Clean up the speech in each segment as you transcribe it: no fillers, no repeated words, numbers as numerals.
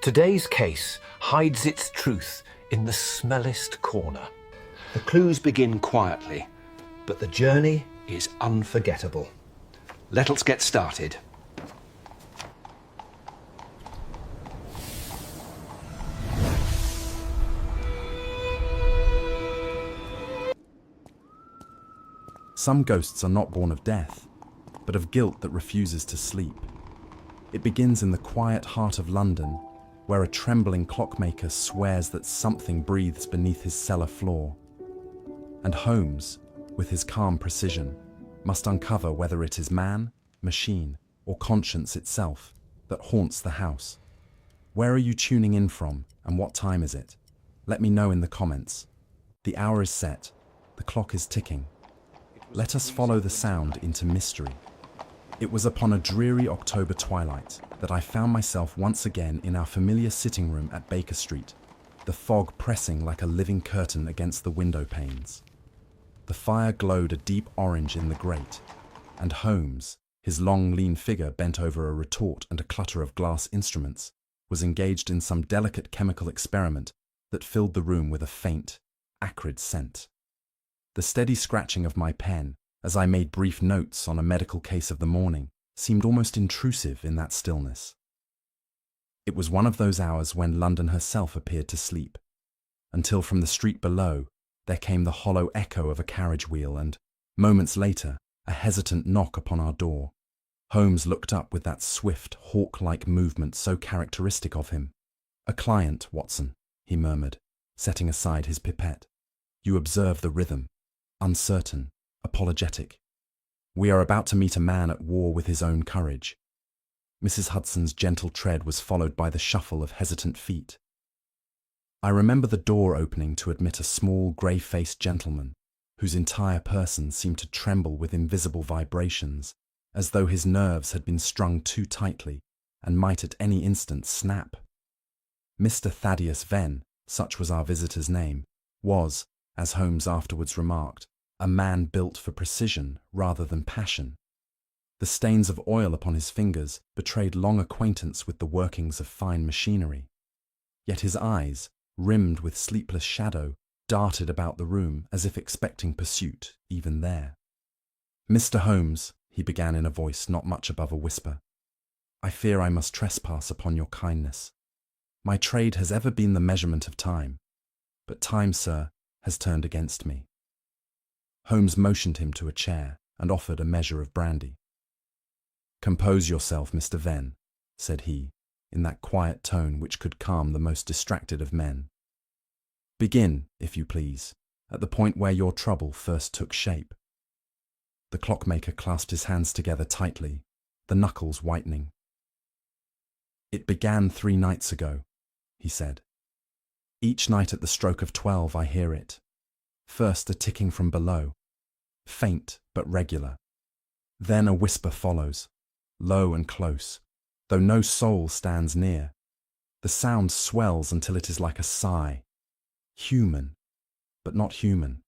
Today's case hides its truth in the smellest corner. The clues begin quietly, but the journey is unforgettable. Let us get started. Some ghosts are not born of death, but of guilt that refuses to sleep. It begins in the quiet heart of London, where a trembling clockmaker swears that something breathes beneath his cellar floor. And Holmes, with his calm precision, must uncover whether it is man, machine, or conscience itself that haunts the house. Where are you tuning in from, and what time is it? Let me know in the comments. The hour is set, the clock is ticking. Let us follow the sound into mystery. It was upon a dreary October twilight that I found myself once again in our familiar sitting room at Baker Street, the fog pressing like a living curtain against the window panes. The fire glowed a deep orange in the grate, and Holmes, his long, lean figure bent over a retort and a clutter of glass instruments, was engaged in some delicate chemical experiment that filled the room with a faint, acrid scent. The steady scratching of my pen, as I made brief notes on a medical case of the morning, seemed almost intrusive in that stillness. It was one of those hours when London herself appeared to sleep, until from the street below there came the hollow echo of a carriage wheel and, moments later, a hesitant knock upon our door. Holmes looked up with that swift, hawk-like movement so characteristic of him. "A client, Watson," he murmured, setting aside his pipette. "You observe the rhythm. Uncertain, apologetic. We are about to meet a man at war with his own courage." Mrs. Hudson's gentle tread was followed by the shuffle of hesitant feet. I remember the door opening to admit a small, grey-faced gentleman, whose entire person seemed to tremble with invisible vibrations, as though his nerves had been strung too tightly and might at any instant snap. Mr. Thaddeus Venn, such was our visitor's name, was, as Holmes afterwards remarked, a man built for precision rather than passion. The stains of oil upon his fingers betrayed long acquaintance with the workings of fine machinery. Yet his eyes, rimmed with sleepless shadow, darted about the room as if expecting pursuit even there. "Mr. Holmes," he began in a voice not much above a whisper, "I fear I must trespass upon your kindness. My trade has ever been the measurement of time, but time, sir, has turned against me." Holmes motioned him to a chair and offered a measure of brandy. "Compose yourself, Mr. Venn," said he, in that quiet tone which could calm the most distracted of men. "Begin, if you please, at the point where your trouble first took shape." The clockmaker clasped his hands together tightly, the knuckles whitening. "It began 3 nights ago," he said. "Each night at the stroke of 12 I hear it. First a ticking from below, faint but regular. Then a whisper follows, low and close, though no soul stands near. The sound swells until it is like a sigh, human, but not human."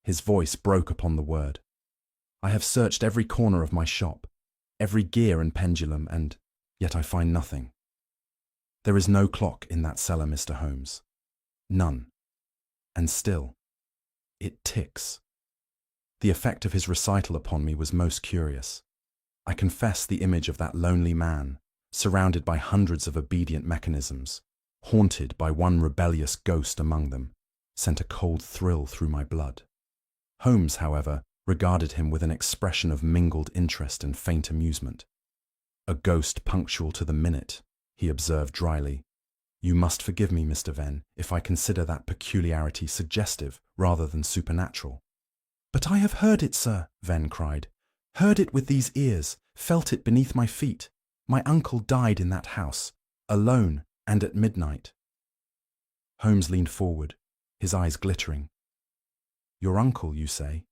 His voice broke upon the word. "I have searched every corner of my shop, every gear and pendulum, and yet I find nothing. There is no clock in that cellar, Mr. Holmes. None. And still, it ticks." The effect of his recital upon me was most curious. I confess the image of that lonely man, surrounded by hundreds of obedient mechanisms, haunted by one rebellious ghost among them, sent a cold thrill through my blood. Holmes, however, regarded him with an expression of mingled interest and faint amusement. "A ghost punctual to the minute," he observed dryly. "You must forgive me, Mr. Venn, if I consider that peculiarity suggestive rather than supernatural." "But I have heard it, sir," Venn cried. "Heard it with these ears, felt it beneath my feet. My uncle died in that house, alone and at midnight." Holmes leaned forward, his eyes glittering. "Your uncle, you say?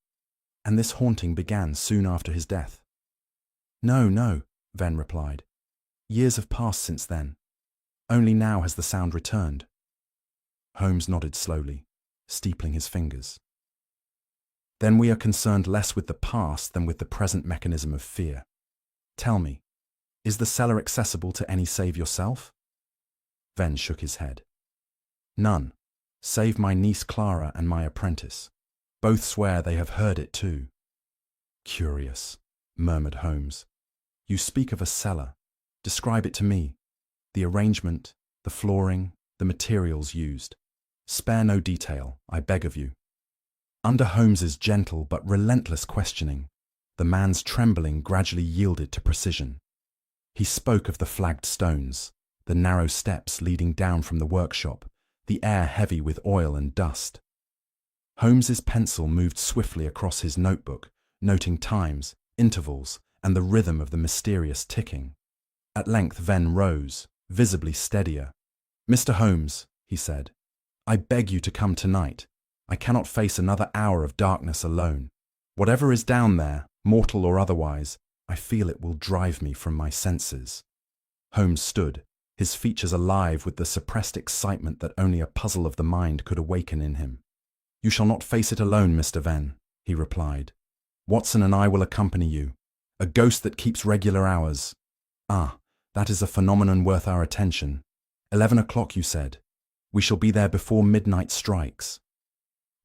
And this haunting began soon after his death?" "No, no," Venn replied. "Years have passed since then. Only now has the sound returned." Holmes nodded slowly, steepling his fingers. "Then we are concerned less with the past than with the present mechanism of fear. Tell me, is the cellar accessible to any save yourself?" Venn shook his head. None, save my niece Clara and my apprentice. Both swear they have heard it too. Curious, murmured Holmes. You speak of a cellar. Describe it to me. The arrangement, the flooring, the materials used. Spare no detail, I beg of you. Under Holmes's gentle but relentless questioning, the man's trembling gradually yielded to precision. He spoke of the flagged stones, the narrow steps leading down from the workshop, the air heavy with oil and dust. Holmes's pencil moved swiftly across his notebook, noting times, intervals, and the rhythm of the mysterious ticking. At length Venn rose, visibly steadier. Mr. Holmes, he said, I beg you to come tonight. I cannot face another hour of darkness alone. Whatever is down there, mortal or otherwise, I feel it will drive me from my senses. Holmes stood, his features alive with the suppressed excitement that only a puzzle of the mind could awaken in him. You shall not face it alone, Mr. Venn, he replied. Watson and I will accompany you. A ghost that keeps regular hours. Ah, that is a phenomenon worth our attention. 11 o'clock, you said. We shall be there before midnight strikes.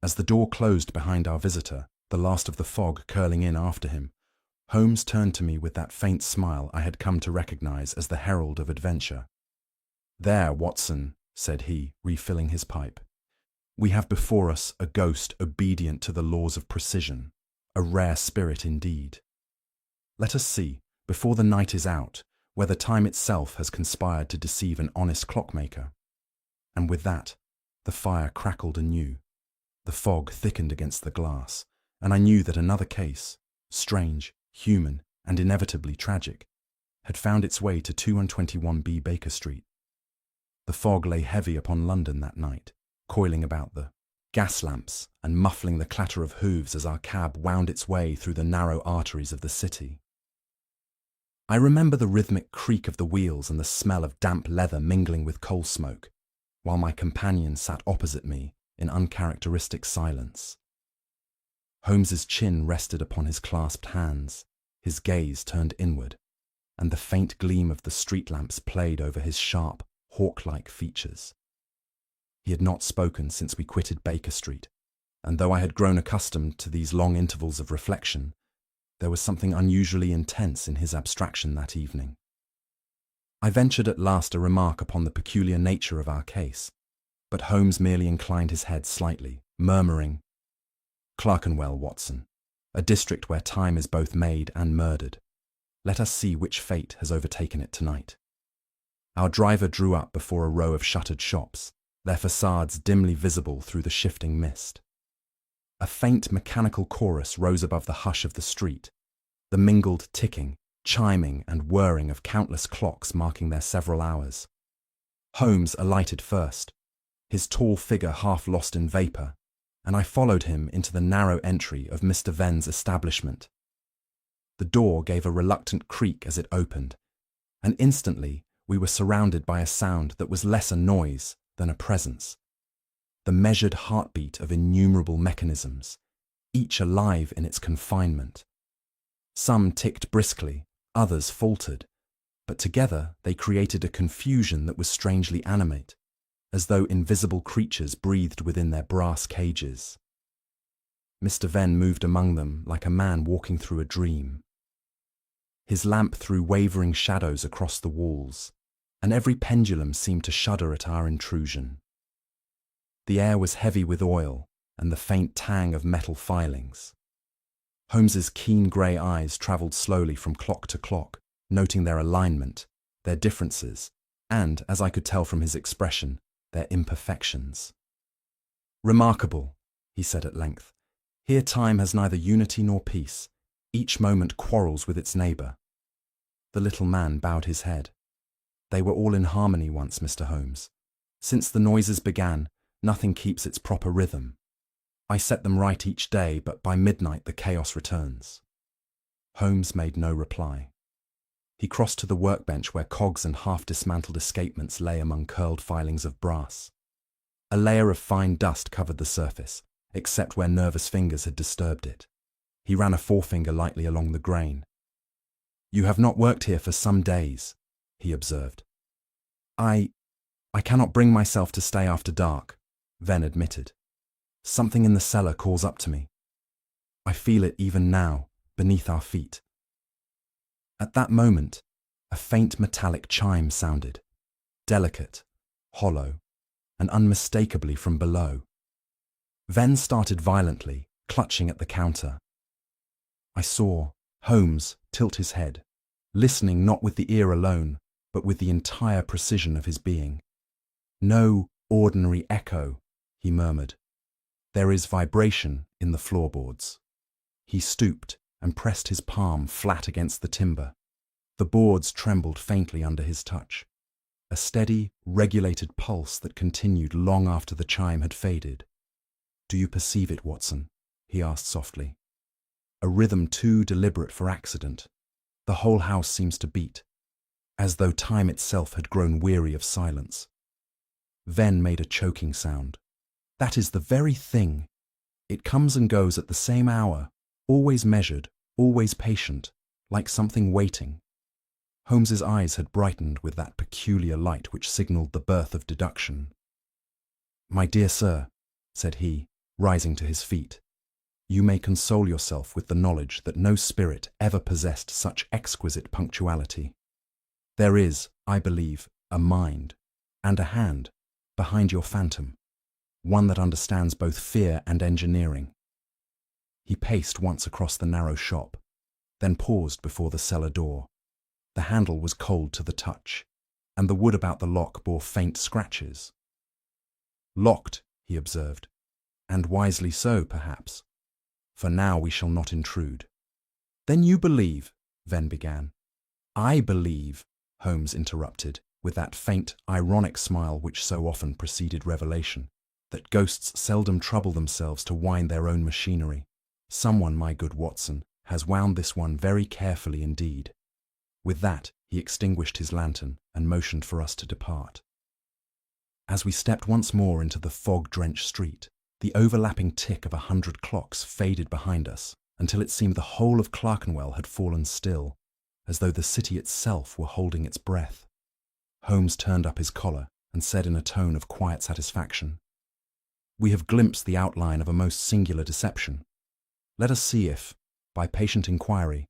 As the door closed behind our visitor, the last of the fog curling in after him, Holmes turned to me with that faint smile I had come to recognize as the herald of adventure. There, Watson, said he, refilling his pipe. We have before us a ghost obedient to the laws of precision, a rare spirit indeed. Let us see, before the night is out, whether time itself has conspired to deceive an honest clockmaker. And with that, the fire crackled anew. The fog thickened against the glass, and I knew that another case, strange, human, and inevitably tragic, had found its way to 221B Baker Street. The fog lay heavy upon London that night, coiling about the gas lamps and muffling the clatter of hooves as our cab wound its way through the narrow arteries of the city. I remember the rhythmic creak of the wheels and the smell of damp leather mingling with coal smoke, while my companion sat opposite me in uncharacteristic silence. Holmes's chin rested upon his clasped hands, his gaze turned inward, and the faint gleam of the street lamps played over his sharp, hawk-like features. He had not spoken since we quitted Baker Street, and though I had grown accustomed to these long intervals of reflection, there was something unusually intense in his abstraction that evening. I ventured at last a remark upon the peculiar nature of our case, but Holmes merely inclined his head slightly, murmuring, Clerkenwell, Watson, a district where time is both made and murdered. Let us see which fate has overtaken it tonight. Our driver drew up before a row of shuttered shops, their facades dimly visible through the shifting mist. A faint mechanical chorus rose above the hush of the street, the mingled ticking, chiming and whirring of countless clocks marking their several hours. Holmes alighted first, his tall figure half lost in vapour, and I followed him into the narrow entry of Mr. Venn's establishment. The door gave a reluctant creak as it opened, and instantly we were surrounded by a sound that was less a noise than a presence. The measured heartbeat of innumerable mechanisms, each alive in its confinement. Some ticked briskly, others faltered, but together they created a confusion that was strangely animate, as though invisible creatures breathed within their brass cages. Mr. Venn moved among them like a man walking through a dream. His lamp threw wavering shadows across the walls, and every pendulum seemed to shudder at our intrusion. The air was heavy with oil and the faint tang of metal filings. Holmes's keen grey eyes travelled slowly from clock to clock, noting their alignment, their differences, and, as I could tell from his expression, their imperfections. Remarkable, he said at length. Here time has neither unity nor peace. Each moment quarrels with its neighbour. The little man bowed his head. They were all in harmony once, Mr. Holmes. Since the noises began, nothing keeps its proper rhythm. I set them right each day, but by midnight the chaos returns. Holmes made no reply. He crossed to the workbench where cogs and half-dismantled escapements lay among curled filings of brass. A layer of fine dust covered the surface, except where nervous fingers had disturbed it. He ran a forefinger lightly along the grain. "You have not worked here for some days," he observed. I I cannot bring myself to stay after dark, Venn admitted. Something in the cellar calls up to me. I feel it even now, beneath our feet. At that moment, a faint metallic chime sounded, delicate, hollow, and unmistakably from below. Venn started violently, clutching at the counter. I saw Holmes tilt his head, listening not with the ear alone, but with the entire precision of his being. No ordinary echo, he murmured. There is vibration in the floorboards. He stooped and pressed his palm flat against the timber. The boards trembled faintly under his touch. A steady, regulated pulse that continued long after the chime had faded. Do you perceive it, Watson? He asked softly. A rhythm too deliberate for accident. The whole house seems to beat, as though time itself had grown weary of silence. Venn made a choking sound. That is the very thing. It comes and goes at the same hour, always measured, always patient, like something waiting. Holmes's eyes had brightened with that peculiar light which signalled the birth of deduction. My dear sir, said he, rising to his feet, you may console yourself with the knowledge that no spirit ever possessed such exquisite punctuality. There is, I believe, a mind and a hand behind your phantom, one that understands both fear and engineering. He paced once across the narrow shop, then paused before the cellar door. The handle was cold to the touch, and the wood about the lock bore faint scratches. Locked, he observed, and wisely so, perhaps. For now we shall not intrude. Then you believe, Venn began. I believe, Holmes interrupted, with that faint, ironic smile which so often preceded revelation, that ghosts seldom trouble themselves to wind their own machinery. Someone, my good Watson, has wound this one very carefully indeed. With that, he extinguished his lantern and motioned for us to depart. As we stepped once more into the fog-drenched street, the overlapping tick of 100 clocks faded behind us until it seemed the whole of Clerkenwell had fallen still, as though the city itself were holding its breath. Holmes turned up his collar and said in a tone of quiet satisfaction, We have glimpsed the outline of a most singular deception. Let us see if, by patient inquiry,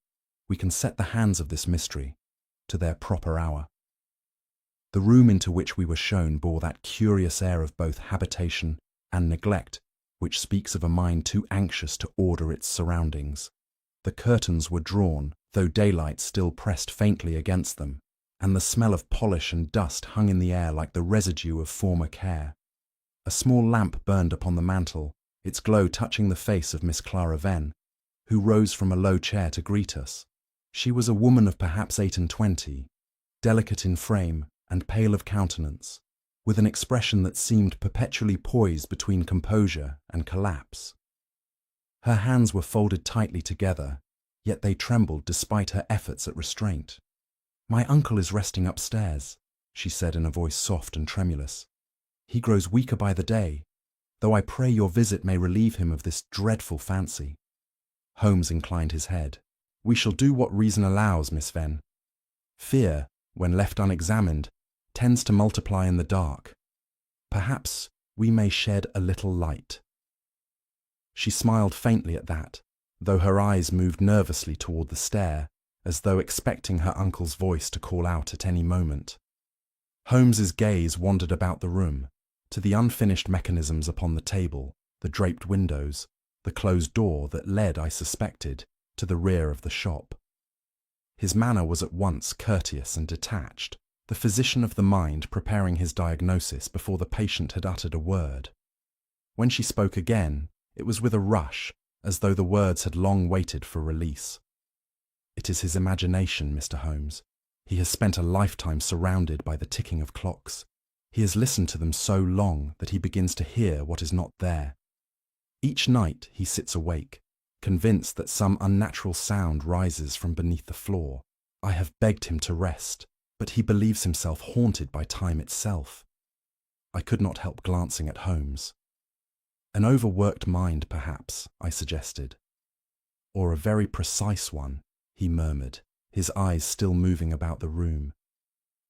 we can set the hands of this mystery to their proper hour. The room into which we were shown bore that curious air of both habitation and neglect which speaks of a mind too anxious to order its surroundings. The curtains were drawn, though daylight still pressed faintly against them, and the smell of polish and dust hung in the air like the residue of former care. A small lamp burned upon the mantel, its glow touching the face of Miss Clara Venn, who rose from a low chair to greet us. She was a woman of perhaps 28, delicate in frame and pale of countenance, with an expression that seemed perpetually poised between composure and collapse. Her hands were folded tightly together, yet they trembled despite her efforts at restraint. My uncle is resting upstairs, she said in a voice soft and tremulous. He grows weaker by the day, though I pray your visit may relieve him of this dreadful fancy. Holmes inclined his head. We shall do what reason allows, Miss Venn. Fear, when left unexamined, tends to multiply in the dark. Perhaps we may shed a little light. She smiled faintly at that, though her eyes moved nervously toward the stair, as though expecting her uncle's voice to call out at any moment. Holmes's gaze wandered about the room, to the unfinished mechanisms upon the table, the draped windows, the closed door that led, I suspected, to the rear of the shop. His manner was at once courteous and detached, the physician of the mind preparing his diagnosis before the patient had uttered a word. When she spoke again, it was with a rush, as though the words had long waited for release. It is his imagination, Mr. Holmes. He has spent a lifetime surrounded by the ticking of clocks. He has listened to them so long that he begins to hear what is not there. Each night he sits awake, convinced that some unnatural sound rises from beneath the floor. I have begged him to rest, but he believes himself haunted by time itself. I could not help glancing at Holmes. An overworked mind, perhaps, I suggested. Or a very precise one, he murmured, his eyes still moving about the room.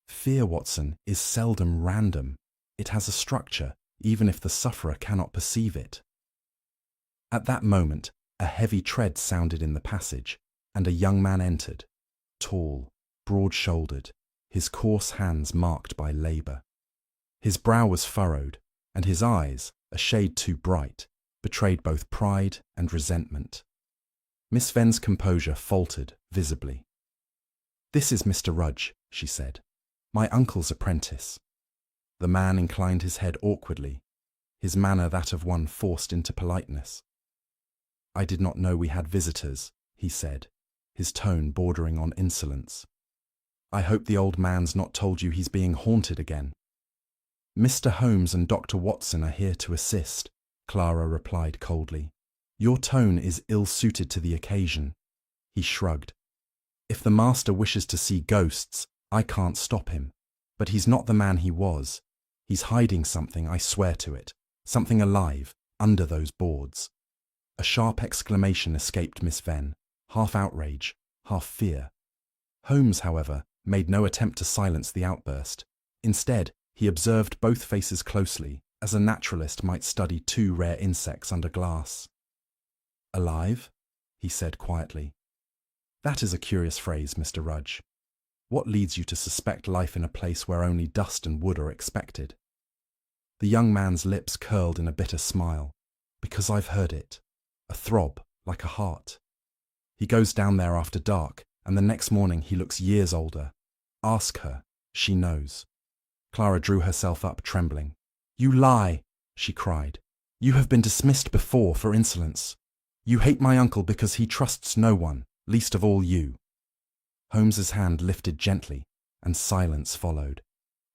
Fear, Watson, is seldom random. It has a structure, even if the sufferer cannot perceive it. At that moment, a heavy tread sounded in the passage, and a young man entered, tall, broad-shouldered, his coarse hands marked by labour. His brow was furrowed, and his eyes, a shade too bright, betrayed both pride and resentment. Miss Venn's composure faltered visibly. "This is Mr. Rudge," she said, "my uncle's apprentice." The man inclined his head awkwardly, his manner that of one forced into politeness. "I did not know we had visitors," he said, his tone bordering on insolence. "I hope the old man's not told you he's being haunted again." "Mr. Holmes and Dr. Watson are here to assist," Clara replied coldly. "Your tone is ill-suited to the occasion." He shrugged. "If the master wishes to see ghosts, I can't stop him. But he's not the man he was. He's hiding something, I swear to it. Something alive, under those boards." A sharp exclamation escaped Miss Venn, half outrage, half fear. Holmes, however, made no attempt to silence the outburst. Instead, he observed both faces closely, as a naturalist might study two rare insects under glass. "Alive?" he said quietly. "That is a curious phrase, Mr. Rudge. What leads you to suspect life in a place where only dust and wood are expected?" The young man's lips curled in a bitter smile. "Because I've heard it. A throb, like a heart. He goes down there after dark, and the next morning he looks years older. Ask her. She knows." Clara drew herself up, trembling. "You lie!" she cried. "You have been dismissed before for insolence. You hate my uncle because he trusts no one, least of all you." Holmes's hand lifted gently, and silence followed.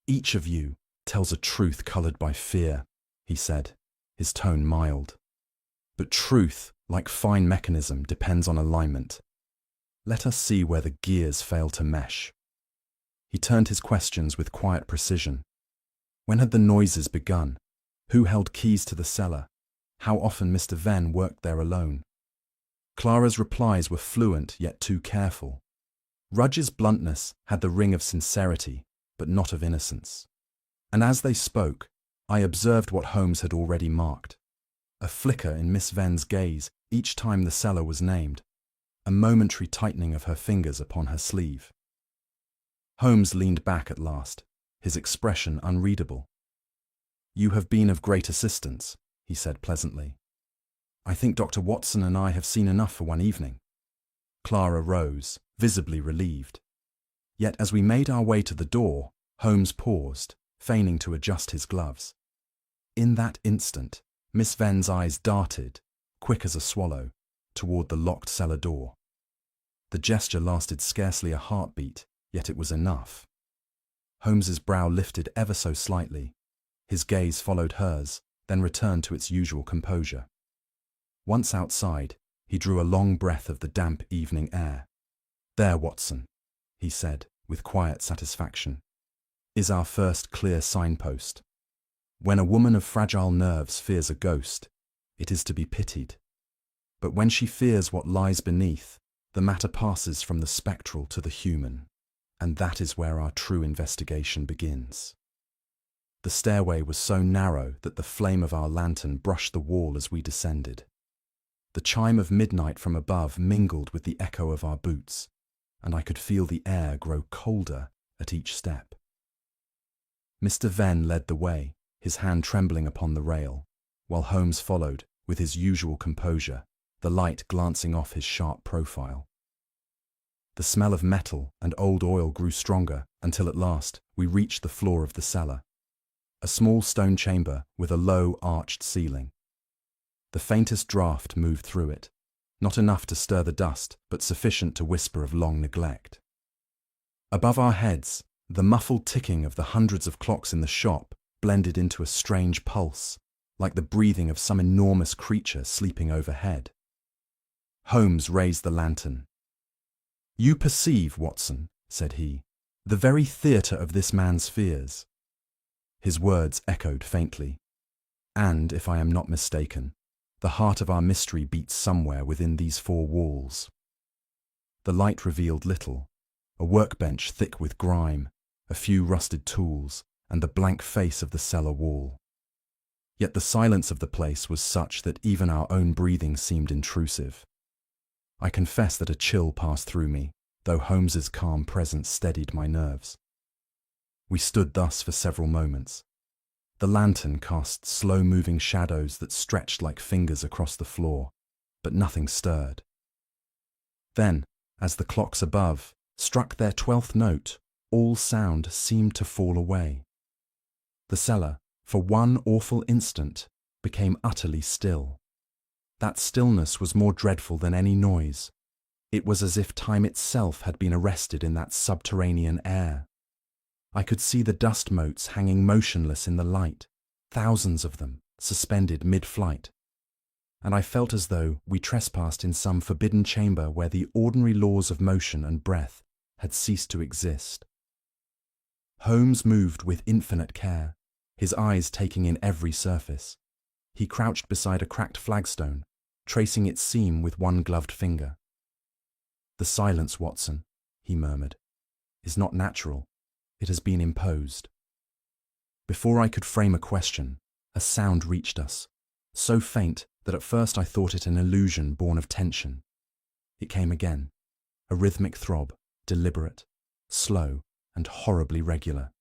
"Each of you tells a truth coloured by fear," he said, his tone mild. "But truth, like fine mechanism, depends on alignment. Let us see where the gears fail to mesh." He turned his questions with quiet precision. When had the noises begun? Who held keys to the cellar? How often Mr. Venn worked there alone? Clara's replies were fluent yet too careful. Rudge's bluntness had the ring of sincerity, but not of innocence. And as they spoke, I observed what Holmes had already marked. A flicker in Miss Venn's gaze each time the cellar was named, a momentary tightening of her fingers upon her sleeve. Holmes leaned back at last, his expression unreadable. "You have been of great assistance," he said pleasantly. "I think Dr. Watson and I have seen enough for one evening." Clara rose, visibly relieved. Yet as we made our way to the door, Holmes paused, feigning to adjust his gloves. In that instant, Miss Venn's eyes darted, quick as a swallow, toward the locked cellar door. The gesture lasted scarcely a heartbeat, yet it was enough. Holmes's brow lifted ever so slightly. His gaze followed hers, then returned to its usual composure. Once outside, he drew a long breath of the damp evening air. "There, Watson," he said, with quiet satisfaction, "is our first clear signpost. When a woman of fragile nerves fears a ghost, it is to be pitied. But when she fears what lies beneath, the matter passes from the spectral to the human, and that is where our true investigation begins." The stairway was so narrow that the flame of our lantern brushed the wall as we descended. The chime of midnight from above mingled with the echo of our boots, and I could feel the air grow colder at each step. Mr. Venn led the way, his hand trembling upon the rail, while Holmes followed, with his usual composure, the light glancing off his sharp profile. The smell of metal and old oil grew stronger until at last we reached the floor of the cellar, a small stone chamber with a low, arched ceiling. The faintest draught moved through it, not enough to stir the dust, but sufficient to whisper of long neglect. Above our heads, the muffled ticking of the hundreds of clocks in the shop blended into a strange pulse, like the breathing of some enormous creature sleeping overhead. Holmes raised the lantern. "You perceive, Watson," said he, "the very theatre of this man's fears." His words echoed faintly. "And, if I am not mistaken, the heart of our mystery beats somewhere within these four walls." The light revealed little: a workbench thick with grime, a few rusted tools, and the blank face of the cellar wall. Yet the silence of the place was such that even our own breathing seemed intrusive. I confess that a chill passed through me, though Holmes's calm presence steadied my nerves. We stood thus for several moments. The lantern cast slow-moving shadows that stretched like fingers across the floor, but nothing stirred. Then, as the clocks above struck their 12th note, all sound seemed to fall away. The cellar, for one awful instant, became utterly still. That stillness was more dreadful than any noise. It was as if time itself had been arrested in that subterranean air. I could see the dust motes hanging motionless in the light, thousands of them, suspended mid-flight. And I felt as though we trespassed in some forbidden chamber where the ordinary laws of motion and breath had ceased to exist. Holmes moved with infinite care, his eyes taking in every surface. He crouched beside a cracked flagstone, tracing its seam with one gloved finger. "The silence, Watson," he murmured, "is not natural. It has been imposed." Before I could frame a question, a sound reached us, so faint that at first I thought it an illusion born of tension. It came again, a rhythmic throb, deliberate, slow, and horribly regular.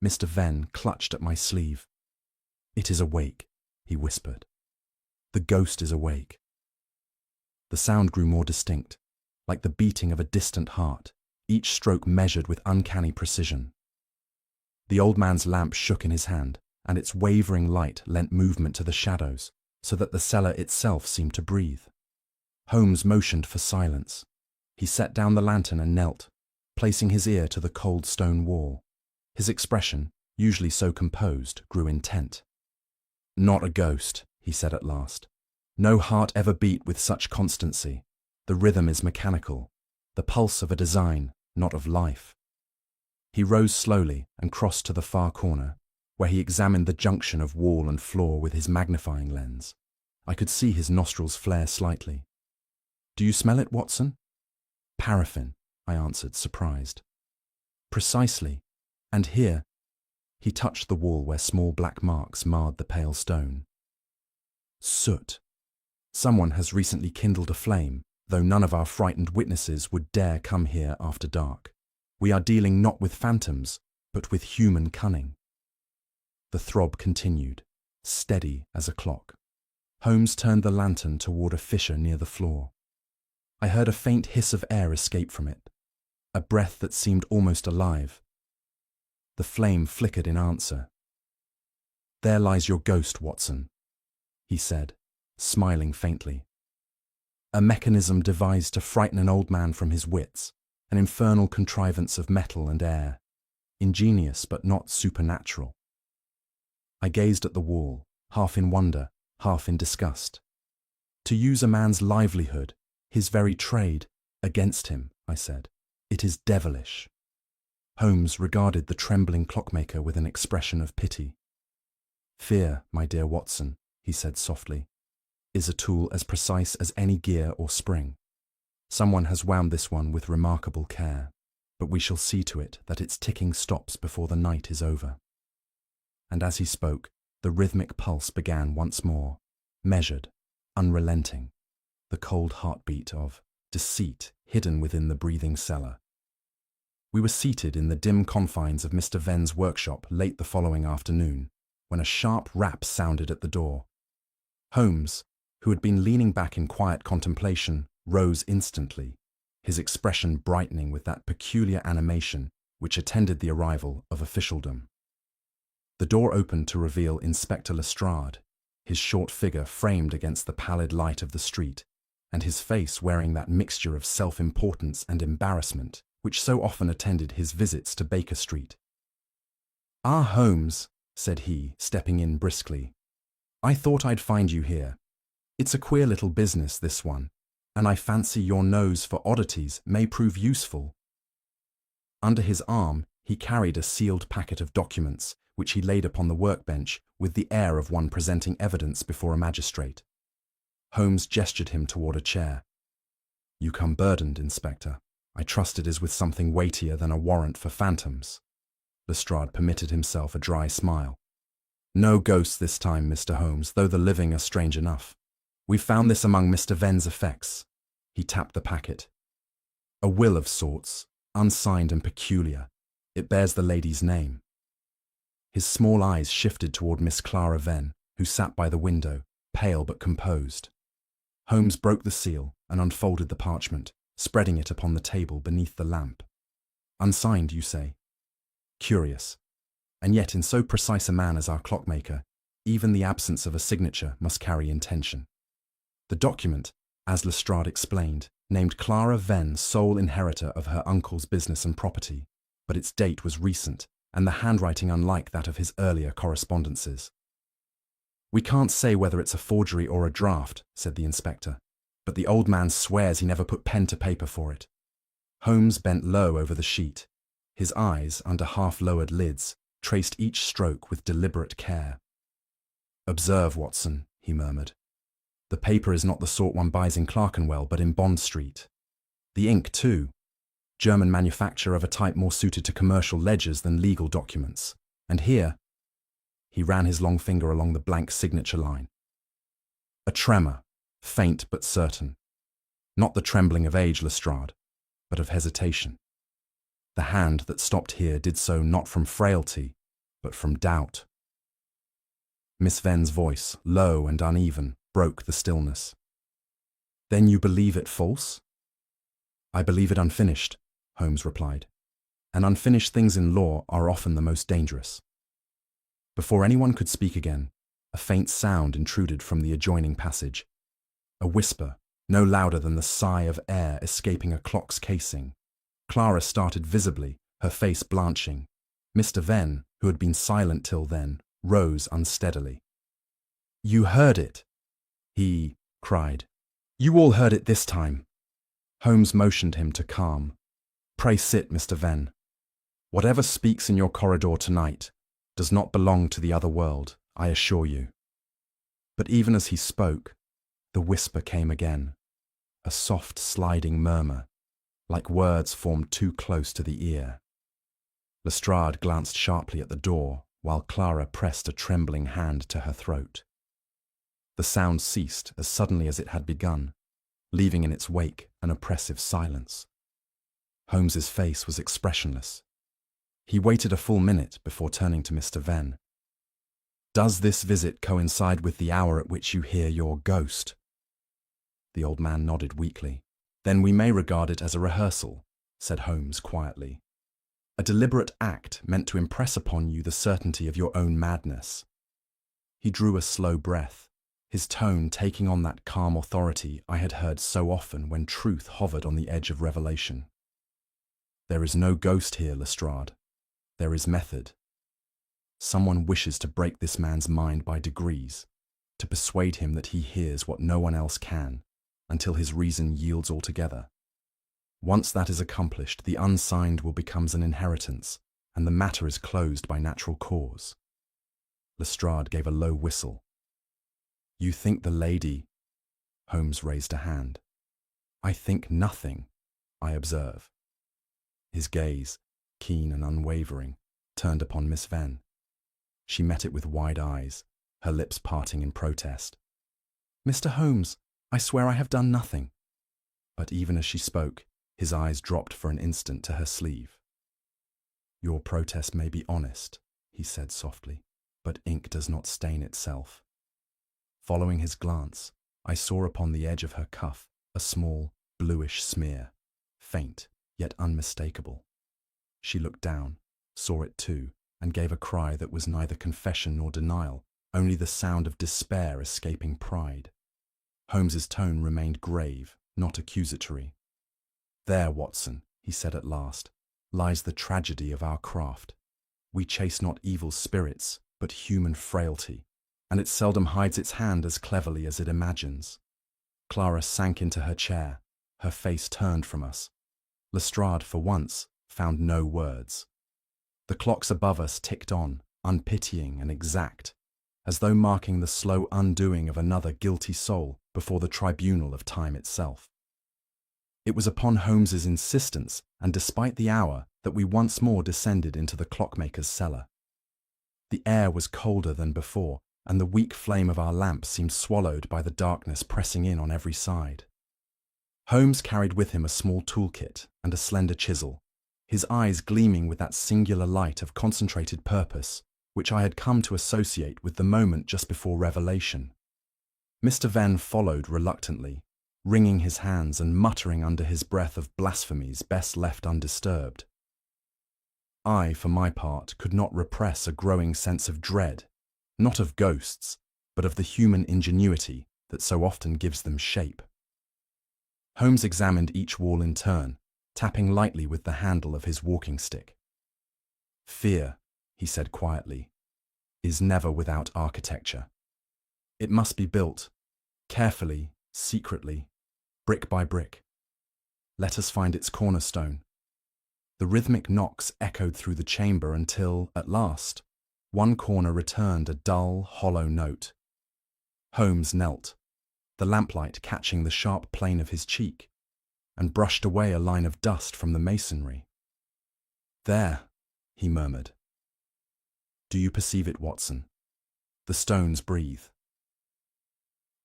Mr. Venn clutched at my sleeve. "It is awake," he whispered. "The ghost is awake." The sound grew more distinct, like the beating of a distant heart, each stroke measured with uncanny precision. The old man's lamp shook in his hand, and its wavering light lent movement to the shadows, so that the cellar itself seemed to breathe. Holmes motioned for silence. He set down the lantern and knelt, placing his ear to the cold stone wall. His expression, usually so composed, grew intent. "Not a ghost," he said at last. "No heart ever beat with such constancy. The rhythm is mechanical, the pulse of a design, not of life." He rose slowly and crossed to the far corner, where he examined the junction of wall and floor with his magnifying lens. I could see his nostrils flare slightly. "Do you smell it, Watson?" "Paraffin," I answered, surprised. "Precisely. And here—" He touched the wall where small black marks marred the pale stone. "Soot. Someone has recently kindled a flame, though none of our frightened witnesses would dare come here after dark. We are dealing not with phantoms, but with human cunning." The throb continued, steady as a clock. Holmes turned the lantern toward a fissure near the floor. I heard a faint hiss of air escape from it, a breath that seemed almost alive. The flame flickered in answer. "There lies your ghost, Watson," he said, smiling faintly. "A mechanism devised to frighten an old man from his wits, an infernal contrivance of metal and air, ingenious but not supernatural." I gazed at the wall, half in wonder, half in disgust. "To use a man's livelihood, his very trade, against him," I said. "It is devilish." Holmes regarded the trembling clockmaker with an expression of pity. "Fear, my dear Watson," he said softly, "is a tool as precise as any gear or spring. Someone has wound this one with remarkable care, but we shall see to it that its ticking stops before the night is over." And as he spoke, the rhythmic pulse began once more, measured, unrelenting, the cold heartbeat of deceit hidden within the breathing cellar. We were seated in the dim confines of Mr. Venn's workshop late the following afternoon, when a sharp rap sounded at the door. Holmes, who had been leaning back in quiet contemplation, rose instantly, his expression brightening with that peculiar animation which attended the arrival of officialdom. The door opened to reveal Inspector Lestrade, his short figure framed against the pallid light of the street, and his face wearing that mixture of self-importance and embarrassment which so often attended his visits to Baker Street. "Ah, Holmes," said he, stepping in briskly. "I thought I'd find you here. It's a queer little business, this one, and I fancy your nose for oddities may prove useful." Under his arm, he carried a sealed packet of documents, which he laid upon the workbench with the air of one presenting evidence before a magistrate. Holmes gestured him toward a chair. "You come burdened, Inspector. I trust it is with something weightier than a warrant for phantoms." Lestrade permitted himself a dry smile. No ghosts this time, Mr. Holmes, though the living are strange enough. We found this among Mr. Venn's effects. He tapped the packet. A will of sorts, unsigned and peculiar. It bears the lady's name. His small eyes shifted toward Miss Clara Venn, who sat by the window, pale but composed. Holmes broke the seal and unfolded the parchment, spreading it upon the table beneath the lamp. Unsigned, you say? Curious. And yet in so precise a man as our clockmaker, even the absence of a signature must carry intention. The document, as Lestrade explained, named Clara Venn sole inheritor of her uncle's business and property, but its date was recent, and the handwriting unlike that of his earlier correspondences. We can't say whether it's a forgery or a draft, said the inspector, but the old man swears he never put pen to paper for it. Holmes bent low over the sheet. His eyes, under half-lowered lids, traced each stroke with deliberate care. Observe, Watson, he murmured. The paper is not the sort one buys in Clerkenwell, but in Bond Street. The ink, too. German manufacture of a type more suited to commercial ledgers than legal documents. And here, he ran his long finger along the blank signature line. A tremor, faint but certain. Not the trembling of age, Lestrade, but of hesitation. The hand that stopped here did so not from frailty, but from doubt. Miss Venn's voice, low and uneven, broke the stillness. Then you believe it false? I believe it unfinished, Holmes replied. And unfinished things in law are often the most dangerous. Before anyone could speak again, a faint sound intruded from the adjoining passage. A whisper, no louder than the sigh of air escaping a clock's casing. Clara started visibly, her face blanching. Mr. Venn, who had been silent till then, rose unsteadily. You heard it, he cried. You all heard it this time. Holmes motioned him to calm. Pray sit, Mr. Venn. Whatever speaks in your corridor tonight does not belong to the other world, I assure you. But even as he spoke, the whisper came again, a soft sliding murmur, like words formed too close to the ear. Lestrade glanced sharply at the door, while Clara pressed a trembling hand to her throat. The sound ceased as suddenly as it had begun, leaving in its wake an oppressive silence. Holmes's face was expressionless. He waited a full minute before turning to Mr. Venn. Does this visit coincide with the hour at which you hear your ghost? The old man nodded weakly. Then we may regard it as a rehearsal, said Holmes quietly. A deliberate act meant to impress upon you the certainty of your own madness. He drew a slow breath, his tone taking on that calm authority I had heard so often when truth hovered on the edge of revelation. There is no ghost here, Lestrade. There is method. Someone wishes to break this man's mind by degrees, to persuade him that he hears what no one else can, until his reason yields altogether. Once that is accomplished, the unsigned will become an inheritance, and the matter is closed by natural cause. Lestrade gave a low whistle. You think the lady... Holmes raised a hand. I think nothing, I observe. His gaze, keen and unwavering, turned upon Miss Venn. She met it with wide eyes, her lips parting in protest. Mr. Holmes, I swear I have done nothing. But even as she spoke, his eyes dropped for an instant to her sleeve. Your protest may be honest, he said softly, but ink does not stain itself. Following his glance, I saw upon the edge of her cuff a small, bluish smear, faint, yet unmistakable. She looked down, saw it too, and gave a cry that was neither confession nor denial, only the sound of despair escaping pride. Holmes's tone remained grave, not accusatory. There, Watson, he said at last, lies the tragedy of our craft. We chase not evil spirits, but human frailty, and it seldom hides its hand as cleverly as it imagines. Clara sank into her chair, her face turned from us. Lestrade, for once, found no words. The clocks above us ticked on, unpitying and exact, as though marking the slow undoing of another guilty soul before the tribunal of time itself. It was upon Holmes's insistence, and despite the hour, that we once more descended into the clockmaker's cellar. The air was colder than before, and the weak flame of our lamp seemed swallowed by the darkness pressing in on every side. Holmes carried with him a small toolkit and a slender chisel, his eyes gleaming with that singular light of concentrated purpose which I had come to associate with the moment just before revelation. Mr. Venn followed reluctantly, wringing his hands and muttering under his breath of blasphemies best left undisturbed. I, for my part, could not repress a growing sense of dread, not of ghosts, but of the human ingenuity that so often gives them shape. Holmes examined each wall in turn, tapping lightly with the handle of his walking stick. "Fear," he said quietly, "is never without architecture. It must be built, carefully, secretly, brick by brick. Let us find its cornerstone." The rhythmic knocks echoed through the chamber until, at last, one corner returned a dull, hollow note. Holmes knelt, the lamplight catching the sharp plane of his cheek, and brushed away a line of dust from the masonry. "There," he murmured. "Do you perceive it, Watson? The stones breathe."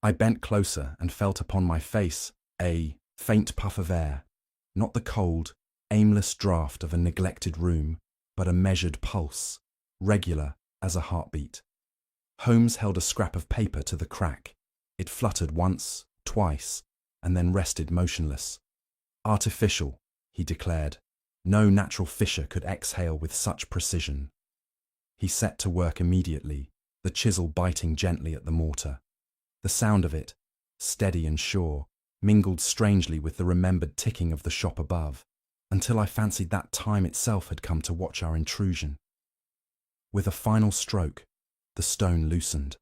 I bent closer and felt upon my face a faint puff of air, not the cold, aimless draught of a neglected room, but a measured pulse, regular as a heartbeat. Holmes held a scrap of paper to the crack. It fluttered once, twice, and then rested motionless. "Artificial," he declared. "No natural fissure could exhale with such precision." He set to work immediately, the chisel biting gently at the mortar. The sound of it, steady and sure, mingled strangely with the remembered ticking of the shop above, until I fancied that time itself had come to watch our intrusion. With a final stroke, the stone loosened.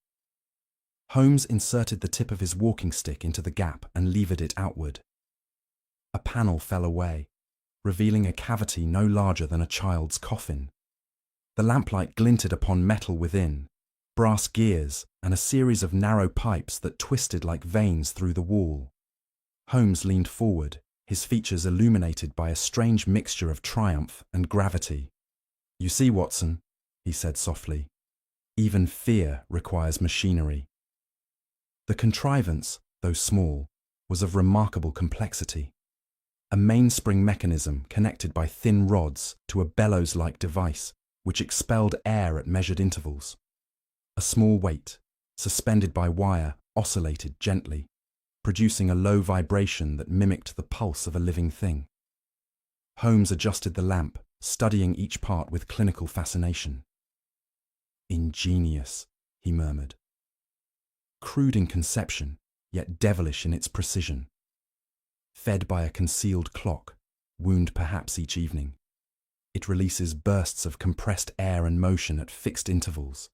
Holmes inserted the tip of his walking stick into the gap and levered it outward. A panel fell away, revealing a cavity no larger than a child's coffin. The lamplight glinted upon metal within, brass gears and a series of narrow pipes that twisted like veins through the wall. Holmes leaned forward, his features illuminated by a strange mixture of triumph and gravity. "You see, Watson," he said softly, "even fear requires machinery." The contrivance, though small, was of remarkable complexity. A mainspring mechanism connected by thin rods to a bellows-like device which expelled air at measured intervals. A small weight, suspended by wire, oscillated gently, producing a low vibration that mimicked the pulse of a living thing. Holmes adjusted the lamp, studying each part with clinical fascination. "Ingenious," he murmured. "Crude in conception, yet devilish in its precision. Fed by a concealed clock, wound perhaps each evening, it releases bursts of compressed air and motion at fixed intervals.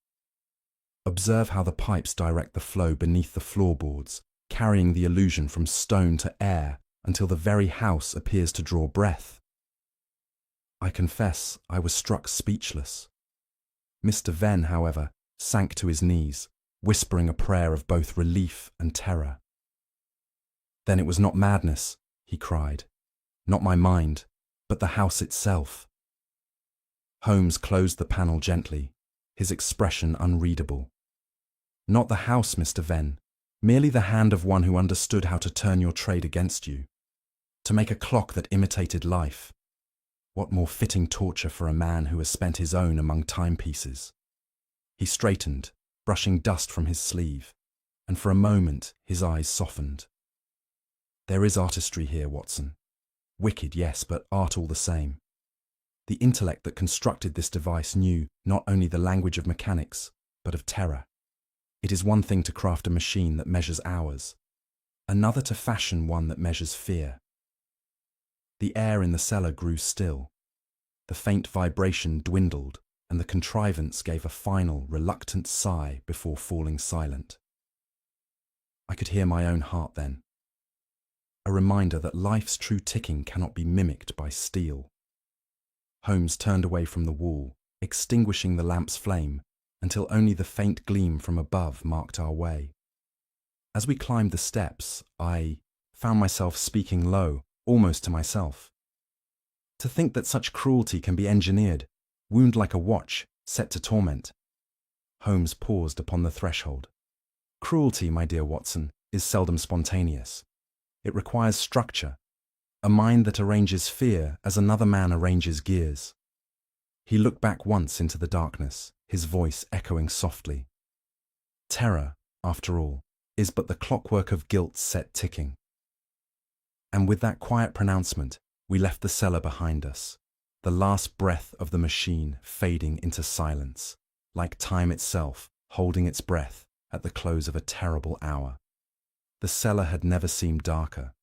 Observe how the pipes direct the flow beneath the floorboards, carrying the illusion from stone to air until the very house appears to draw breath." I confess I was struck speechless. Mr. Venn, however, sank to his knees, whispering a prayer of both relief and terror. "Then it was not madness," he cried. "Not my mind, but the house itself." Holmes closed the panel gently, his expression unreadable. "Not the house, Mr. Venn, merely the hand of one who understood how to turn your trade against you, to make a clock that imitated life. What more fitting torture for a man who has spent his own among timepieces?" He straightened, brushing dust from his sleeve, and for a moment his eyes softened. "There is artistry here, Watson. Wicked, yes, but art all the same. The intellect that constructed this device knew not only the language of mechanics, but of terror. It is one thing to craft a machine that measures hours, another to fashion one that measures fear." The air in the cellar grew still. The faint vibration dwindled, and the contrivance gave a final, reluctant sigh before falling silent. I could hear my own heart then. A reminder that life's true ticking cannot be mimicked by steel. Holmes turned away from the wall, extinguishing the lamp's flame, until only the faint gleam from above marked our way. As we climbed the steps, I found myself speaking low, almost to myself. To think that such cruelty can be engineered, wound like a watch, set to torment. Holmes paused upon the threshold. Cruelty, my dear Watson, is seldom spontaneous. It requires structure, a mind that arranges fear as another man arranges gears. He looked back once into the darkness, his voice echoing softly. Terror, after all, is but the clockwork of guilt set ticking. And with that quiet pronouncement, we left the cellar behind us, the last breath of the machine fading into silence, like time itself holding its breath at the close of a terrible hour. The cellar had never seemed darker.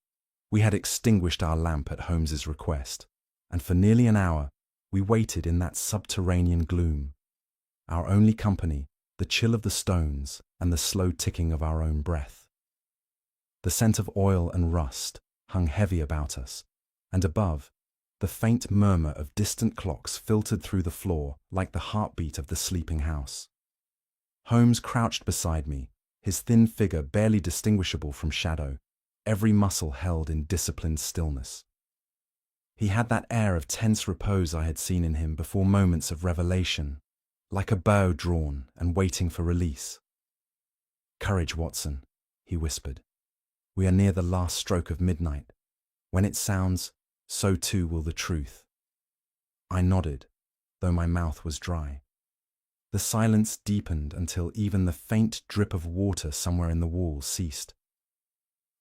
We had extinguished our lamp at Holmes's request, and for nearly an hour we waited in that subterranean gloom. Our only company, the chill of the stones and the slow ticking of our own breath. The scent of oil and rust hung heavy about us, and above, the faint murmur of distant clocks filtered through the floor like the heartbeat of the sleeping house. Holmes crouched beside me, his thin figure barely distinguishable from shadow, every muscle held in disciplined stillness. He had that air of tense repose I had seen in him before moments of revelation, like a bow drawn and waiting for release. "Courage, Watson," he whispered. "We are near the last stroke of midnight. When it sounds, so too will the truth." I nodded, though my mouth was dry. The silence deepened until even the faint drip of water somewhere in the wall ceased.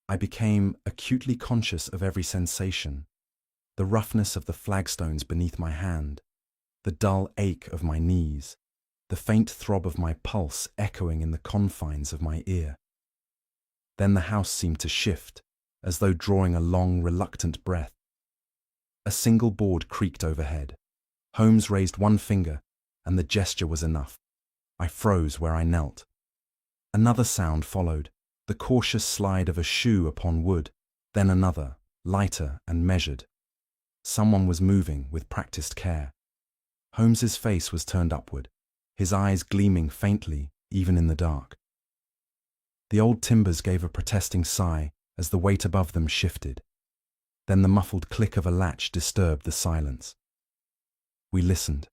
I became acutely conscious of every sensation, the roughness of the flagstones beneath my hand, the dull ache of my knees, the faint throb of my pulse echoing in the confines of my ear. Then the house seemed to shift, as though drawing a long, reluctant breath. A single board creaked overhead. Holmes raised one finger, and the gesture was enough. I froze where I knelt. Another sound followed, the cautious slide of a shoe upon wood, then another, lighter and measured. Someone was moving with practiced care. Holmes's face was turned upward, his eyes gleaming faintly, even in the dark. The old timbers gave a protesting sigh as the weight above them shifted. Then the muffled click of a latch disturbed the silence. We listened.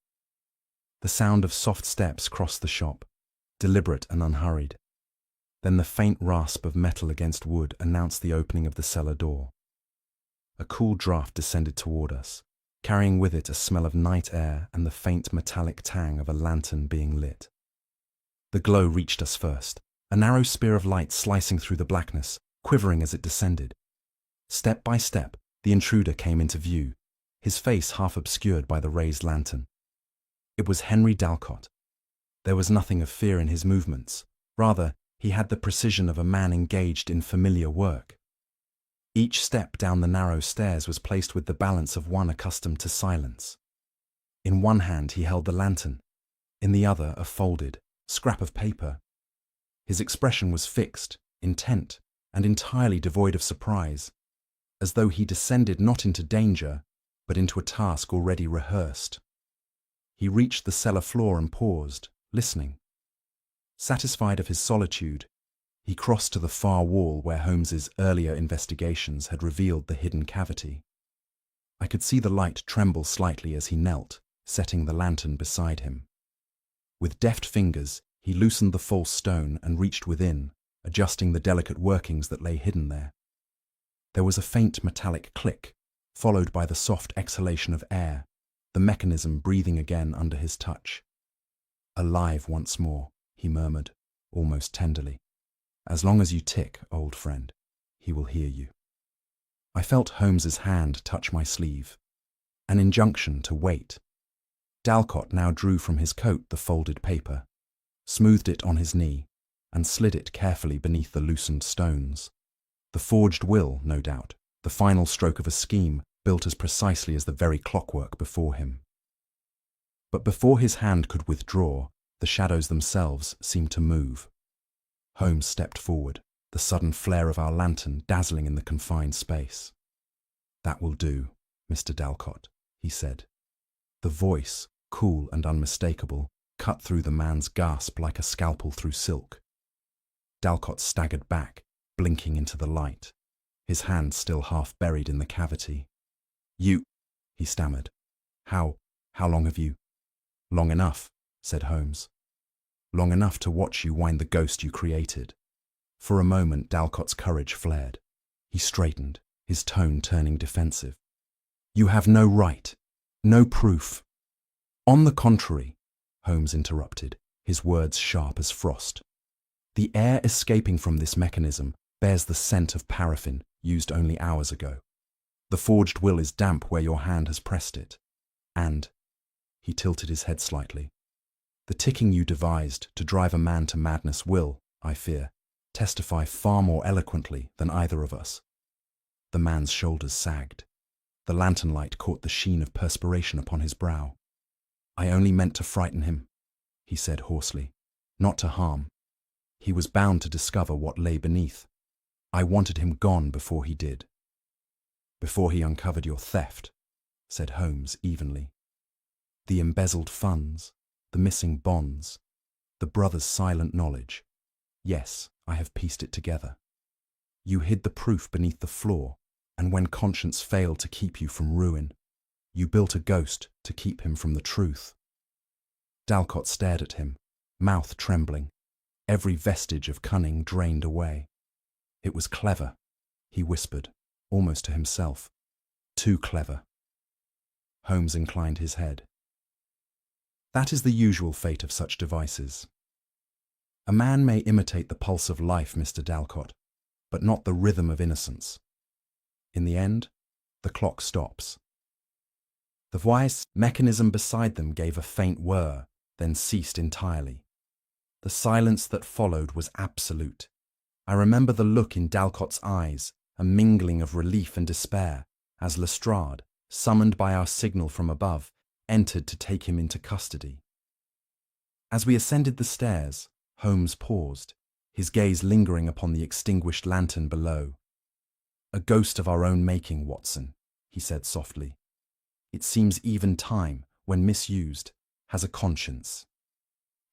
The sound of soft steps crossed the shop, deliberate and unhurried. Then the faint rasp of metal against wood announced the opening of the cellar door. A cool draught descended toward us, carrying with it a smell of night air and the faint metallic tang of a lantern being lit. The glow reached us first, a narrow spear of light slicing through the blackness, quivering as it descended. Step by step, the intruder came into view, his face half obscured by the raised lantern. It was Henry Dalcott. There was nothing of fear in his movements. Rather, he had the precision of a man engaged in familiar work. Each step down the narrow stairs was placed with the balance of one accustomed to silence. In one hand he held the lantern, in the other a folded scrap of paper. His expression was fixed, intent, and entirely devoid of surprise, as though he descended not into danger, but into a task already rehearsed. He reached the cellar floor and paused, listening. Satisfied of his solitude, he crossed to the far wall where Holmes's earlier investigations had revealed the hidden cavity. I could see the light tremble slightly as he knelt, setting the lantern beside him. With deft fingers, he loosened the false stone and reached within, adjusting the delicate workings that lay hidden there. There was a faint metallic click, followed by the soft exhalation of air, the mechanism breathing again under his touch. "Alive once more," he murmured, almost tenderly. "As long as you tick, old friend, he will hear you." I felt Holmes's hand touch my sleeve, an injunction to wait. Dalcott now drew from his coat the folded paper, smoothed it on his knee, and slid it carefully beneath the loosened stones. The forged will, no doubt, the final stroke of a scheme built as precisely as the very clockwork before him. But before his hand could withdraw, the shadows themselves seemed to move. Holmes stepped forward, the sudden flare of our lantern dazzling in the confined space. "That will do, Mr. Dalcott," he said. The voice, cool and unmistakable, cut through the man's gasp like a scalpel through silk. Dalcott staggered back, blinking into the light, his hand still half buried in the cavity. "You he stammered. How long have you? Long enough, said Holmes. Long enough to watch you wind the ghost you created. For a moment, Dalcott's courage flared. He straightened, his tone turning defensive. You have no right, no proof. On the contrary, Holmes interrupted, his words sharp as frost. The air escaping from this mechanism bears the scent of paraffin used only hours ago. The forged will is damp where your hand has pressed it. And, he tilted his head slightly, the ticking you devised to drive a man to madness will, I fear, testify far more eloquently than either of us. The man's shoulders sagged. The lantern light caught the sheen of perspiration upon his brow. I only meant to frighten him, he said hoarsely, not to harm. He was bound to discover what lay beneath. I wanted him gone before he did. Before he uncovered your theft, said Holmes evenly. The embezzled funds, the missing bonds, the brother's silent knowledge. Yes, I have pieced it together. You hid the proof beneath the floor, and when conscience failed to keep you from ruin, you built a ghost to keep him from the truth. Dalcott stared at him, mouth trembling, every vestige of cunning drained away. It was clever, he whispered, almost to himself. Too clever. Holmes inclined his head. That is the usual fate of such devices. A man may imitate the pulse of life, Mr. Dalcott, but not the rhythm of innocence. In the end, the clock stops. The voice mechanism beside them gave a faint whir, then ceased entirely. The silence that followed was absolute. I remember the look in Dalcott's eyes, a mingling of relief and despair, as Lestrade, summoned by our signal from above, entered to take him into custody. As we ascended the stairs, Holmes paused, his gaze lingering upon the extinguished lantern below. A ghost of our own making, Watson, he said softly. It seems even time, when misused, has a conscience.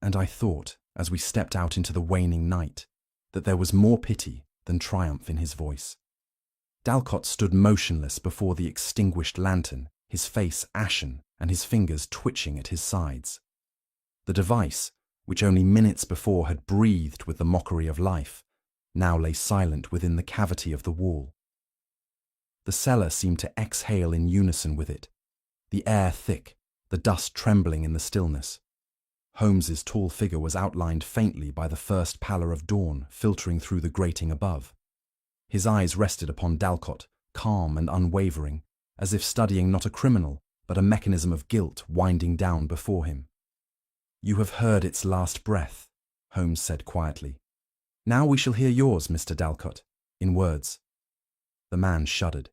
And I thought, as we stepped out into the waning night, that there was more pity than triumph in his voice. Dalcott stood motionless before the extinguished lantern, his face ashen and his fingers twitching at his sides. The device, which only minutes before had breathed with the mockery of life, now lay silent within the cavity of the wall. The cellar seemed to exhale in unison with it, the air thick, the dust trembling in the stillness. Holmes's tall figure was outlined faintly by the first pallor of dawn filtering through the grating above. His eyes rested upon Dalcott, calm and unwavering, as if studying not a criminal, but a mechanism of guilt winding down before him. You have heard its last breath, Holmes said quietly. Now we shall hear yours, Mr. Dalcott, in words. The man shuddered.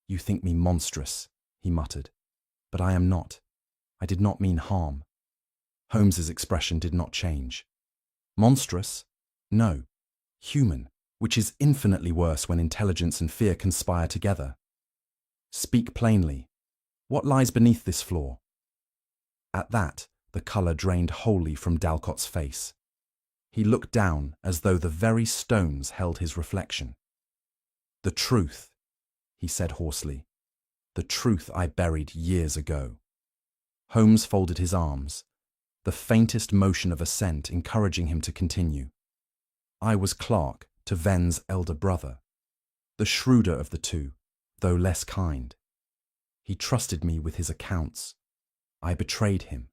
You think me monstrous, he muttered. But I am not. I did not mean harm. Holmes's expression did not change. Monstrous? No. Human, which is infinitely worse when intelligence and fear conspire together. Speak plainly. What lies beneath this floor? At that, the colour drained wholly from Dalcott's face. He looked down as though the very stones held his reflection. The truth, he said hoarsely. The truth I buried years ago. Holmes folded his arms, the faintest motion of assent encouraging him to continue. I was clerk to Ven's elder brother, the shrewder of the two, though less kind. He trusted me with his accounts. I betrayed him.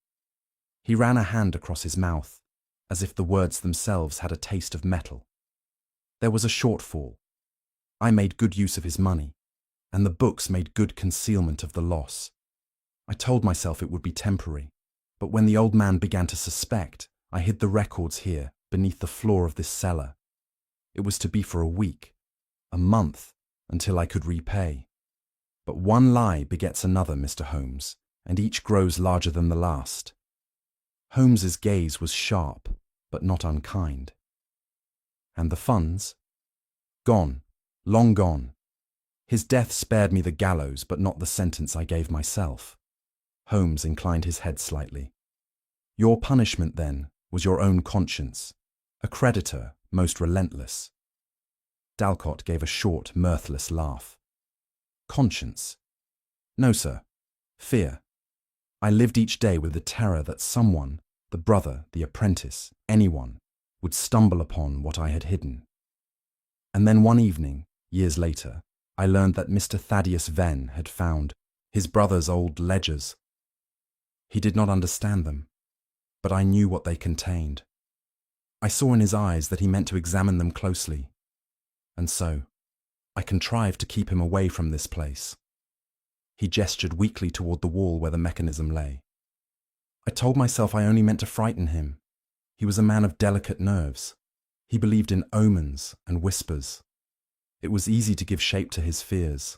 He ran a hand across his mouth, as if the words themselves had a taste of metal. There was a shortfall. I made good use of his money, and the books made good concealment of the loss. I told myself it would be temporary, but when the old man began to suspect, I hid the records here, beneath the floor of this cellar. It was to be for a week, a month, until I could repay. But one lie begets another, Mr. Holmes, and each grows larger than the last. Holmes's gaze was sharp, but not unkind. And the funds? Gone, long gone. His death spared me the gallows, but not the sentence I gave myself. Holmes inclined his head slightly. Your punishment, then, was your own conscience, a creditor most relentless. Dalcott gave a short, mirthless laugh. Conscience? No, sir, Fear. I lived each day with the terror that someone, the brother, the apprentice, anyone, would stumble upon what I had hidden. And then one evening, years later, I learned that Mr. Thaddeus Venn had found his brother's old ledgers. He did not understand them, but I knew what they contained. I saw in his eyes that he meant to examine them closely, and so I contrived to keep him away from this place. He gestured weakly toward the wall where the mechanism lay. I told myself I only meant to frighten him. He was a man of delicate nerves. He believed in omens and whispers. It was easy to give shape to his fears.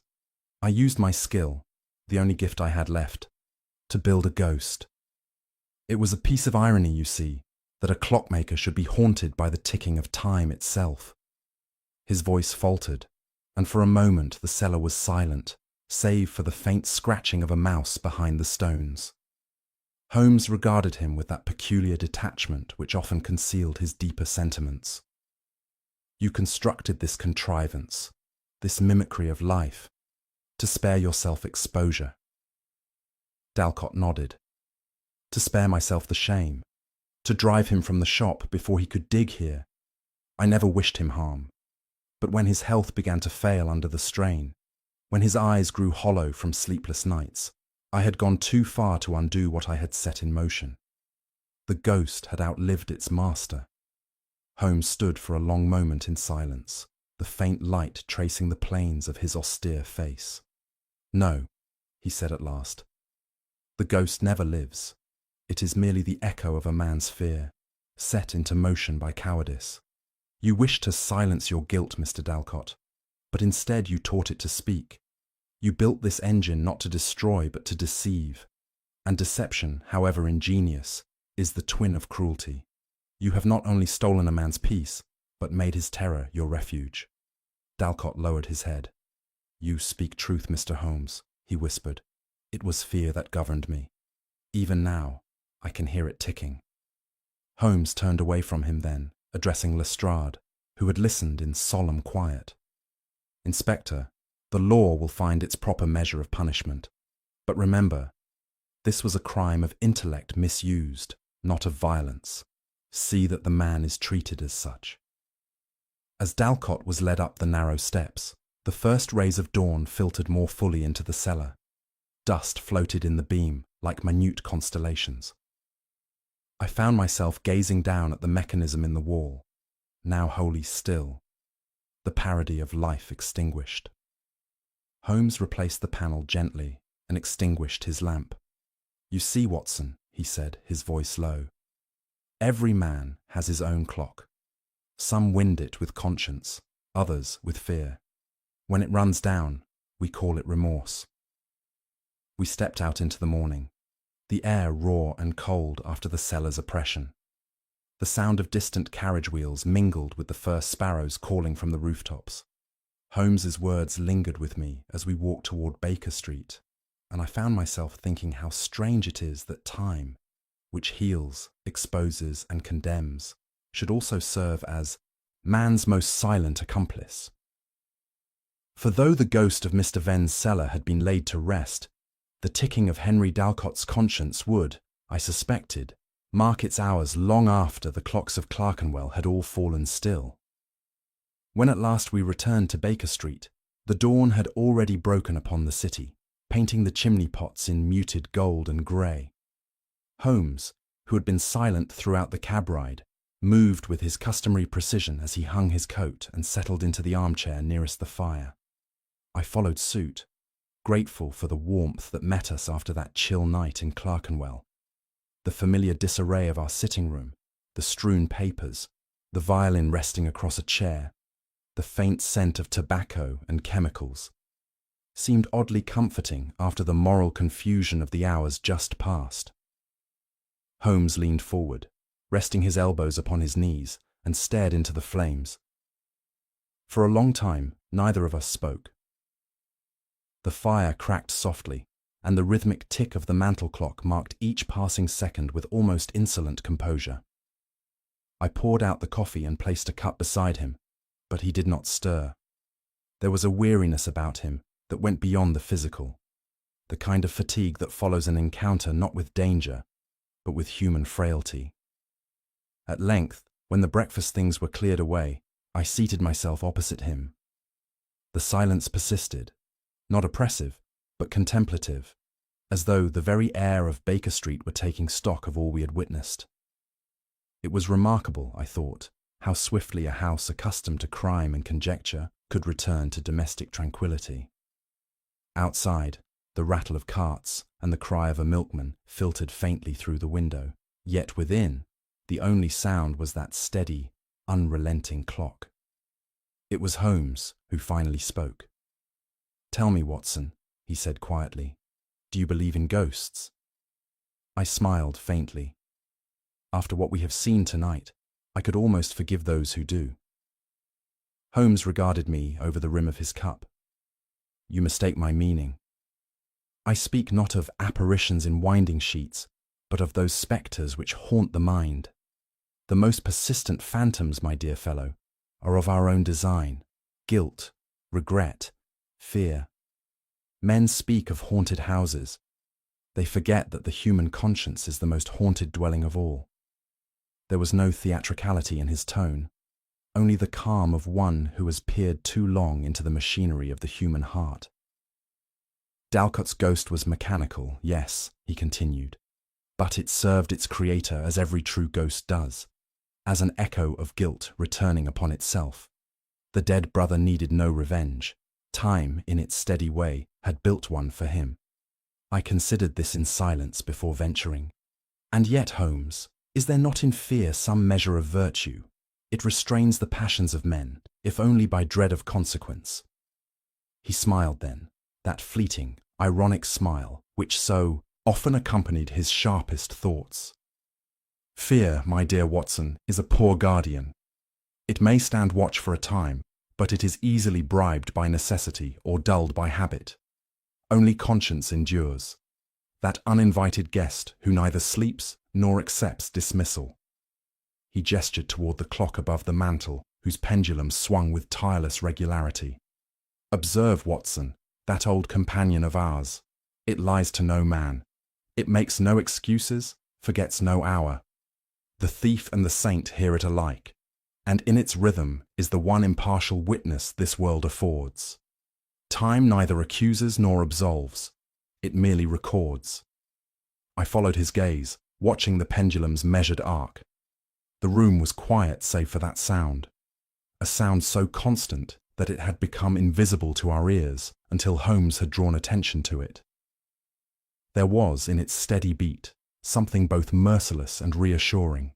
I used my skill, the only gift I had left, to build a ghost. It was a piece of irony, you see, that a clockmaker should be haunted by the ticking of time itself. His voice faltered, and for a moment the cellar was silent, save for the faint scratching of a mouse behind the stones. Holmes regarded him with that peculiar detachment which often concealed his deeper sentiments. You constructed this contrivance, this mimicry of life, to spare yourself exposure. Dalcott nodded. To spare myself the shame, to drive him from the shop before he could dig here. I never wished him harm. But when his health began to fail under the strain, when his eyes grew hollow from sleepless nights, I had gone too far to undo what I had set in motion. The ghost had outlived its master. Holmes stood for a long moment in silence, the faint light tracing the planes of his austere face. "No," he said at last. "The ghost never lives. It is merely the echo of a man's fear, set into motion by cowardice. You wished to silence your guilt, Mr. Dalcott, but instead you taught it to speak. You built this engine not to destroy but to deceive, and deception, however ingenious, is the twin of cruelty. You have not only stolen a man's peace, but made his terror your refuge." Dalcott lowered his head. "You speak truth, Mr. Holmes," he whispered. "It was fear that governed me. Even now, I can hear it ticking." Holmes turned away from him then, addressing Lestrade, who had listened in solemn quiet. "Inspector, the law will find its proper measure of punishment. But remember, this was a crime of intellect misused, not of violence. See that the man is treated as such." As Dalcott was led up the narrow steps, the first rays of dawn filtered more fully into the cellar. Dust floated in the beam like minute constellations. I found myself gazing down at the mechanism in the wall, now wholly still, the parody of life extinguished. Holmes replaced the panel gently and extinguished his lamp. "You see, Watson," he said, his voice low, "every man has his own clock. Some wind it with conscience, others with fear. When it runs down, we call it remorse." We stepped out into the morning, the air raw and cold after the cellar's oppression. The sound of distant carriage wheels mingled with the first sparrows calling from the rooftops. Holmes's words lingered with me as we walked toward Baker Street, and I found myself thinking how strange it is that time, which heals, exposes, and condemns, should also serve as man's most silent accomplice. For though the ghost of Mr. Venn's cellar had been laid to rest, the ticking of Henry Dalcott's conscience would, I suspected, mark its hours long after the clocks of Clerkenwell had all fallen still. When at last we returned to Baker Street, the dawn had already broken upon the city, painting the chimney pots in muted gold and grey. Holmes, who had been silent throughout the cab ride, moved with his customary precision as he hung his coat and settled into the armchair nearest the fire. I followed suit, grateful for the warmth that met us after that chill night in Clerkenwell. The familiar disarray of our sitting room, the strewn papers, the violin resting across a chair, the faint scent of tobacco and chemicals, seemed oddly comforting after the moral confusion of the hours just past. Holmes leaned forward, resting his elbows upon his knees, and stared into the flames. For a long time, neither of us spoke. The fire cracked softly, and the rhythmic tick of the mantel clock marked each passing second with almost insolent composure. I poured out the coffee and placed a cup beside him, but he did not stir. There was a weariness about him that went beyond the physical. the kind of fatigue that follows an encounter not with danger, but with human frailty. At length, when the breakfast things were cleared away, I seated myself opposite him. The silence persisted, not oppressive, but contemplative, as though the very air of Baker Street were taking stock of all we had witnessed. It was remarkable, I thought, how swiftly a house accustomed to crime and conjecture could return to domestic tranquility. Outside, the rattle of carts and the cry of a milkman filtered faintly through the window, yet within, the only sound was that steady, unrelenting clock. It was Holmes who finally spoke. "Tell me, Watson," he said quietly, "do you believe in ghosts?" I smiled faintly. After what we have seen tonight, I could almost forgive those who do. Holmes regarded me over the rim of his cup. "You mistake my meaning. I speak not of apparitions in winding sheets, but of those spectres which haunt the mind. The most persistent phantoms, my dear fellow, are of our own design, guilt, regret, fear. Men speak of haunted houses. They forget that the human conscience is the most haunted dwelling of all." There was no theatricality in his tone, only the calm of one who has peered too long into the machinery of the human heart. "Dalcott's ghost was mechanical, yes," he continued, "but it served its creator as every true ghost does, as an echo of guilt returning upon itself. The dead brother needed no revenge. Time, in its steady way, had built one for him. I considered this in silence before venturing. And yet, Holmes, is there not in fear some measure of virtue? It restrains the passions of men, if only by dread of consequence." He smiled then, that fleeting, ironic smile which so often accompanied his sharpest thoughts. "Fear, my dear Watson, is a poor guardian. It may stand watch for a time, but it is easily bribed by necessity or dulled by habit. Only conscience endures, that uninvited guest who neither sleeps nor accepts dismissal." He gestured toward the clock above the mantel, whose pendulum swung with tireless regularity. "Observe, Watson, that old companion of ours. It lies to no man. It makes no excuses, forgets no hour. The thief and the saint hear it alike, and in its rhythm is the one impartial witness this world affords. Time neither accuses nor absolves. It merely records." I followed his gaze, watching the pendulum's measured arc. The room was quiet save for that sound, a sound so constant that it had become invisible to our ears until Holmes had drawn attention to it. There was in its steady beat something both merciless and reassuring,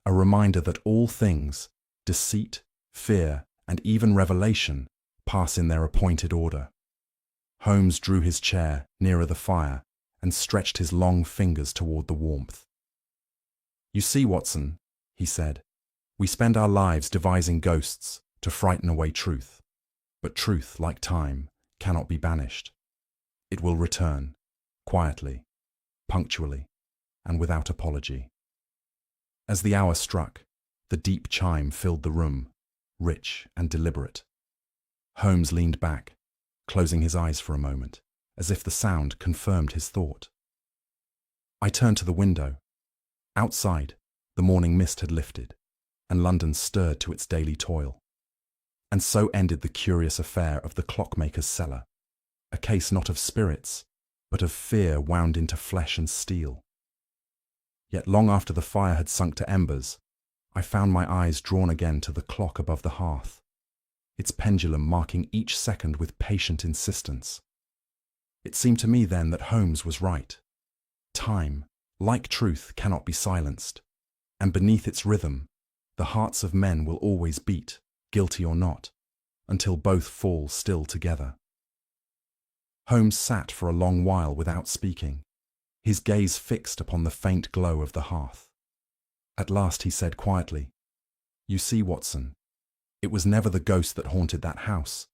a reminder that all things, deceit, fear, and even revelation, pass in their appointed order. Holmes drew his chair nearer the fire and stretched his long fingers toward the warmth. "You see, Watson," he said, "we spend our lives devising ghosts to frighten away truth. But truth, like time, cannot be banished. It will return, quietly, punctually, and without apology." As the hour struck, the deep chime filled the room, rich and deliberate. Holmes leaned back, closing his eyes for a moment, as if the sound confirmed his thought. I turned to the window. Outside, the morning mist had lifted, and London stirred to its daily toil. And so ended the curious affair of the Clockmaker's cellar, a case not of spirits, but of fear wound into flesh and steel. Yet long after the fire had sunk to embers, I found my eyes drawn again to the clock above the hearth, its pendulum marking each second with patient insistence. It seemed to me then that Holmes was right. Time, like truth, cannot be silenced, and beneath its rhythm, the hearts of men will always beat, guilty or not, until both fall still together. Holmes sat for a long while without speaking, his gaze fixed upon the faint glow of the hearth. At last he said quietly, "You see, Watson, it was never the ghost that haunted that house,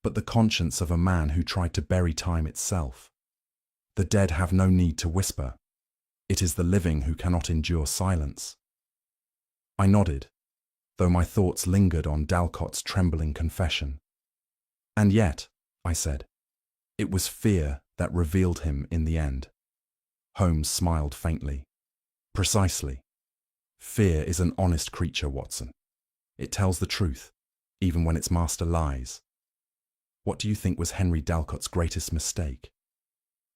but the conscience of a man who tried to bury time itself. The dead have no need to whisper. It is the living who cannot endure silence." I nodded, though my thoughts lingered on Dalcott's trembling confession. "And yet," I said, "it was fear that revealed him in the end. Holmes smiled faintly. Precisely. Fear is an honest creature, Watson. It tells the truth, even when its master lies. What do you think was Henry Dalcott's greatest mistake?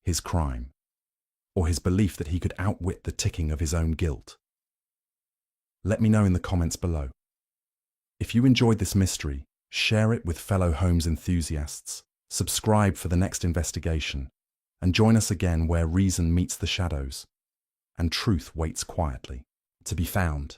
His crime, or his belief that he could outwit the ticking of his own guilt? Let me know in the comments below. If you enjoyed this mystery, share it with fellow Holmes enthusiasts, subscribe for the next investigation, and join us again where reason meets the shadows, and truth waits quietly to be found.